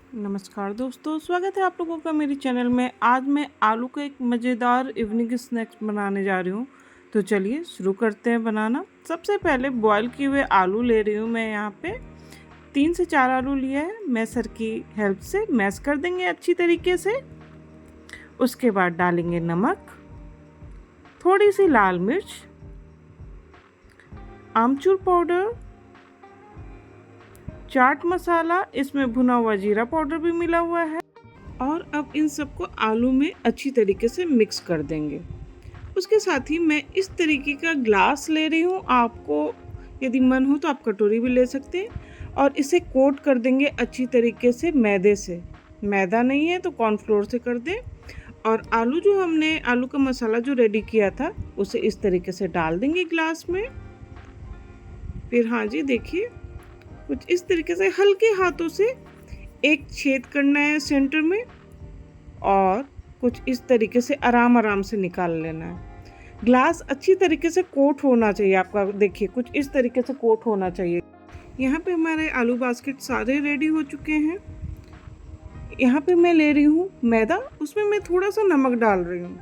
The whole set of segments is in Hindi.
नमस्कार दोस्तों, स्वागत है आप लोगों का मेरे चैनल में। आज मैं आलू का एक मज़ेदार इवनिंग स्नैक्स बनाने जा रही हूँ। तो चलिए शुरू करते हैं बनाना। सबसे पहले बॉईल किए हुए आलू ले रही हूँ। मैं यहाँ पे 3 से 4 आलू लिया है। मैशर की हेल्प से मैश कर देंगे अच्छी तरीके से। उसके बाद डालेंगे नमक, थोड़ी सी लाल मिर्च, आमचूर पाउडर, चाट मसाला, इसमें भुना हुआ जीरा पाउडर भी मिला हुआ है। और अब इन सबको आलू में अच्छी तरीके से मिक्स कर देंगे। उसके साथ ही मैं इस तरीके का ग्लास ले रही हूँ। आपको यदि मन हो तो आप कटोरी भी ले सकते हैं। और इसे कोट कर देंगे अच्छी तरीके से मैदे से। मैदा नहीं है तो कॉर्नफ्लोर से कर दें। और आलू जो हमने आलू का मसाला जो रेडी किया था उसे इस तरीके से डाल देंगे ग्लास में। फिर हाँ जी, देखिए कुछ इस तरीके से हल्के हाथों से एक छेद करना है सेंटर में और कुछ इस तरीके से आराम से निकाल लेना है। ग्लास अच्छी तरीके से कोट होना चाहिए आपका। देखिए कुछ इस तरीके से कोट होना चाहिए। यहाँ पे हमारे आलू बास्केट सारे रेडी हो चुके हैं। यहाँ पे मैं ले रही हूँ मैदा, उसमें मैं थोड़ा सा नमक डाल रही हूँ।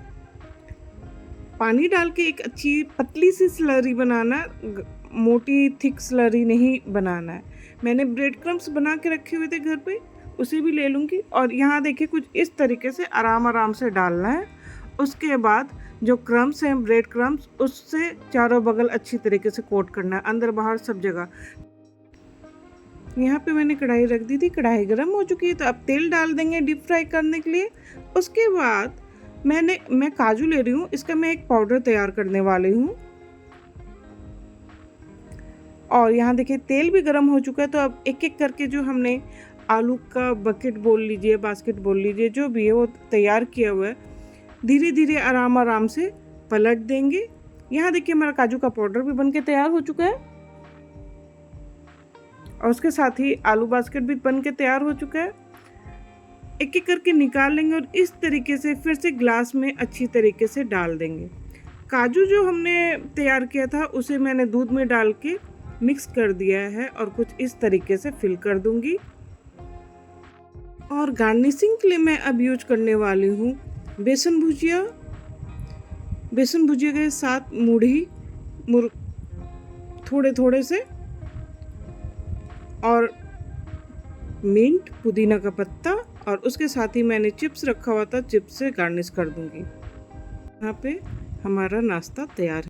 पानी डाल के एक अच्छी पतली सी स्लरी बनाना, मोटी थिक स्लरी नहीं बनाना है। मैंने ब्रेड क्रम्स बना के रखे हुए थे घर पे, उसे भी ले लूँगी। और यहाँ देखिए कुछ इस तरीके से आराम से डालना है। उसके बाद जो क्रम्स हैं ब्रेड क्रम्स, उससे चारों बगल अच्छी तरीके से कोट करना है, अंदर बाहर सब जगह। यहाँ पे मैंने कढ़ाई रख दी थी, कढ़ाई गर्म हो चुकी है। तो अब तेल डाल देंगे डीप फ्राई करने के लिए। उसके बाद मैं काजू ले रही हूँ। इसका मैं एक पाउडर तैयार करने वाली हूँ। और यहाँ देखिए तेल भी गर्म हो चुका है। तो अब एक एक करके जो हमने आलू का बकेट बोल लीजिए, बास्केट बोल लीजिए, जो भी है वो तैयार किया हुआ है, धीरे धीरे आराम से पलट देंगे। यहाँ देखिए हमारा काजू का पाउडर भी बनके तैयार हो चुका है। और उसके साथ ही आलू बास्केट भी बनके तैयार हो चुका है। एक एक करके निकाल लेंगे और इस तरीके से फिर से ग्लास में अच्छी तरीके से डाल देंगे। काजू जो हमने तैयार किया था उसे मैंने दूध में डाल के मिक्स कर दिया है और कुछ इस तरीके से फिल कर दूंगी। और गार्निशिंग के लिए मैं अब यूज करने वाली हूँ बेसन भुजिया। बेसन भुजिया के साथ मूढ़ी थोड़े से, और मिंट, पुदीना का पत्ता, और उसके साथ ही मैंने चिप्स रखा हुआ था, चिप्स से गार्निश कर दूंगी। यहाँ पे हमारा नाश्ता तैयार है।